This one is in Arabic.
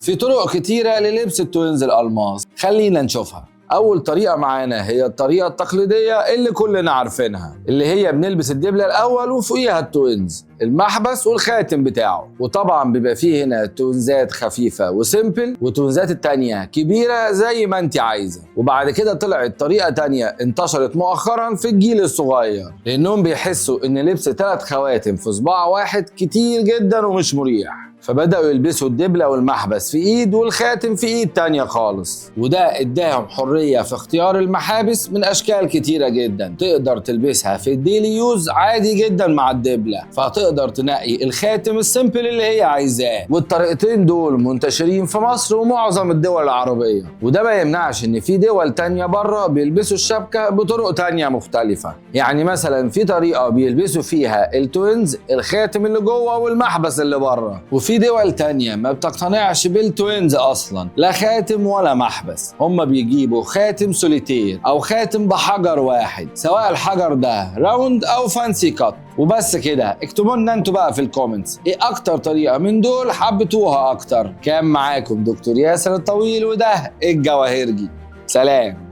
في طرق كتيرة للبس التوينز الألماس، خلينا نشوفها. أول طريقة معانا هي الطريقة التقليدية اللي كلنا عارفينها، اللي هي بنلبس الدبلة الأول وفوقيها التوينز، المحبس والخاتم بتاعه. وطبعا بيبقى فيه هنا توينزات خفيفة وسيمبل، وتوينزات التانية كبيرة زي ما انت عايزة. وبعد كده طلعت طريقة تانية انتشرت مؤخرا في الجيل الصغير، لأنهم بيحسوا إن لبس 3 خواتم في صباع واحد كتير جدا ومش مريح، فبدأوا يلبسوا الدبلة والمحبس في ايد والخاتم في ايد تانية خالص. وده اداهم حرية في اختيار المحابس من اشكال كتيرة جدا، تقدر تلبسها في الديلي يوز عادي جدا مع الدبلة، فتقدر تنقي الخاتم السيمبل اللي هي عايزاه. والطريقتين دول منتشرين في مصر ومعظم الدول العربية، وده ما يمنعش ان في دول تانية بره بيلبسوا الشبكة بطرق تانية مختلفة. يعني مثلا في طريقة بيلبسوا فيها التوينز الخاتم اللي جوه والمحبس اللي بره، وفي دول تانية ما بتقتنعش بالتوينز اصلا، لا خاتم ولا محبس، هم بيجيبوا خاتم سوليتير او خاتم بحجر واحد، سواء الحجر ده راوند او فانسي كات. وبس كده. اكتبوا لنا انتوا بقى في الكومنتس ايه اكتر طريقة من دول حبيتوها اكتر. كان معاكم دكتور ياسر الطويل، وده الجواهرجي. سلام.